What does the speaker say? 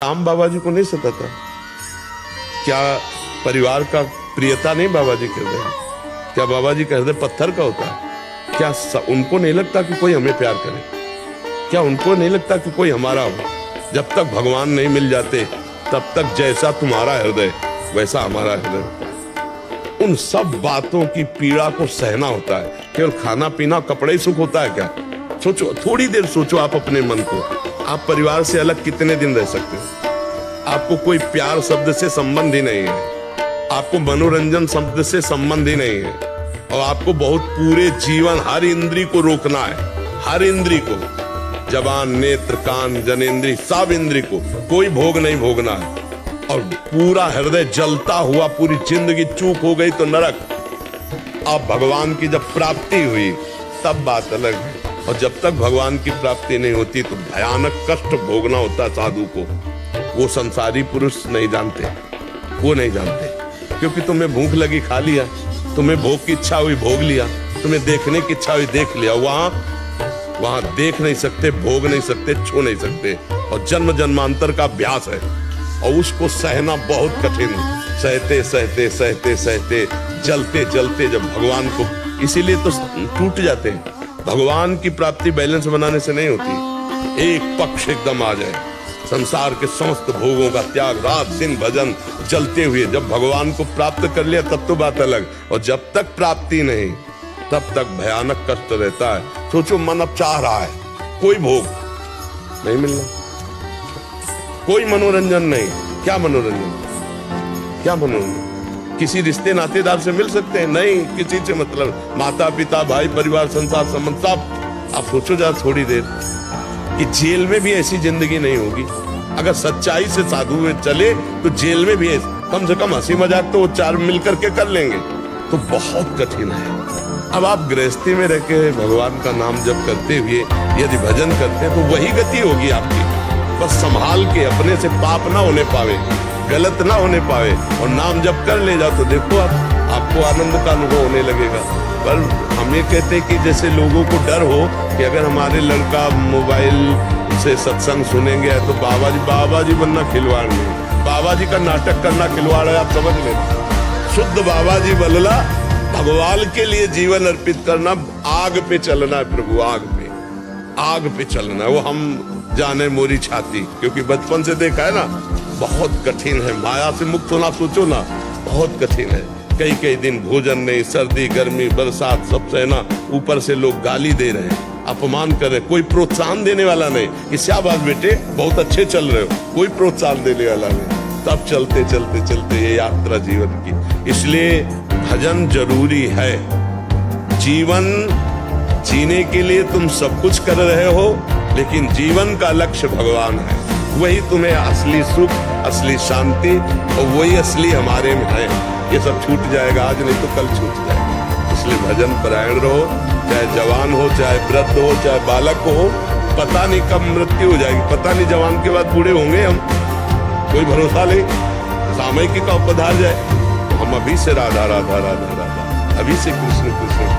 काम बाबा जी को नहीं सताता? क्या परिवार का प्रियता नहीं बाबा जी के हृदय? क्या बाबा जी का हृदय पत्थर का होता है? क्या उनको नहीं लगता कि कोई हमें प्यार करे? क्या उनको नहीं लगता कि कोई हमारा हो? जब तक भगवान नहीं मिल जाते तब तक जैसा तुम्हारा हृदय वैसा हमारा हृदय। उन सब बातों की पीड़ा को सहना होता है। केवल खाना पीना कपड़े ही सुख होता है क्या? सोचो, थोड़ी देर सोचो आप अपने मन को। आप परिवार से अलग कितने दिन रह सकते हो? आपको कोई प्यार शब्द से संबंध ही नहीं है, आपको मनोरंजन शब्द से संबंध ही नहीं है, और आपको बहुत पूरे जीवन हर इंद्री को रोकना है। हर इंद्री को, जबान, नेत्र, कान, जनेंद्री, सब इंद्री को कोई भोग नहीं भोगना है। और पूरा हृदय जलता हुआ पूरी जिंदगी चूक हो गई तो नरक। अब भगवान की जब प्राप्ति हुई तब बात अलग है। और जब तक भगवान की प्राप्ति नहीं होती तो भयानक कष्ट भोगना होता है साधु को। वो संसारी पुरुष नहीं जानते, वो नहीं जानते, क्योंकि तुम्हें भूख लगी खा लिया, तुम्हें भोग की इच्छा हुई भोग लिया, तुम्हें देखने की इच्छा हुई देख लिया। वहां देख नहीं सकते, भोग नहीं सकते, छू नहीं सकते, और जन्म जन्मांतर का अभ्यास है। और उसको सहना बहुत कठिन, सहते सहते सहते सहते जलते जलते जब भगवान को, इसीलिए तो टूट जाते हैं। भगवान की प्राप्ति बैलेंस बनाने से नहीं होती। एक पक्ष एकदम आ जाए, संसार के समस्त भोगों का त्याग, रात दिन भजन जलते हुए जब भगवान को प्राप्त कर लिया तब तो बात अलग। और जब तक प्राप्ति नहीं तब तक भयानक कष्ट रहता है। सोचो, मन अब चाह रहा है, कोई भोग नहीं मिलना, कोई मनोरंजन नहीं। क्या मनोरंजन? क्या मनोरंजन? किसी रिश्ते नातेदार से मिल सकते हैं? नहीं, किसी से मतलब माता पिता भाई परिवार संसार संबंध सब। आप सोचो जा थोड़ी देर कि जेल में भी ऐसी जिंदगी नहीं होगी। अगर सच्चाई से साधु में चले तो जेल में भी कम से कम हंसी मजाक तो वो चार मिलकर के कर लेंगे। तो बहुत कठिन है। अब आप गृहस्थी में रह के भगवान का नाम जप करते हुए यदि भजन करते हैं तो वही गति होगी आपकी। बस संभाल के अपने से पाप ना होने पावे, गलत ना होने पावे, और नाम जप कर ले जाओ तो देखो आपको आनंद का अनुभव होने लगेगा। पर हम ये कहते हैं कि जैसे लोगों को डर हो कि अगर हमारे लड़का मोबाइल से सत्संग सुनेंगे तो बाबा जी बनना खिलवाड़ नहीं, बाबा जी का नाटक करना खिलवाड़ है। आप समझ लें, शुद्ध बाबा जी बलला भगवान के लिए जीवन अर्पित करना, आग पे चलना है प्रभु, आग पे चलना है। वो हम जाने मोरी छाती, क्योंकि बचपन से देखा है ना, बहुत कठिन है। माया से मुक्त होना सोचो ना, बहुत कठिन है। कई दिन भोजन नहीं, सर्दी गर्मी बरसात सब सहना, ऊपर से लोग गाली दे रहे हैं, अपमान कर रहे हैं, कोई प्रोत्साहन देने वाला नहीं कि शाबाश बेटे बहुत अच्छे चल रहे हो, कोई प्रोत्साहन देने वाला नहीं। तब चलते चलते चलते ये यात्रा जीवन की। इसलिए भजन जरूरी है। जीवन जीने के लिए तुम सब कुछ कर रहे हो, लेकिन जीवन का लक्ष्य भगवान है। वही तुम्हें असली सुख, असली शांति, और वही असली हमारे में है। ये सब छूट जाएगा आज, नहीं तो कल छूट जाएगा। इसलिए भजन परायण रहो, चाहे जवान हो, चाहे वृद्ध हो, चाहे बालक हो। पता नहीं कब मृत्यु हो जाएगी, पता नहीं जवान के बाद बूढ़े होंगे हम, कोई भरोसा नहीं। सामयिक का पधार जाए। हम अभी से राधा राधा राधा राधा, अभी से कृष्ण कृष्ण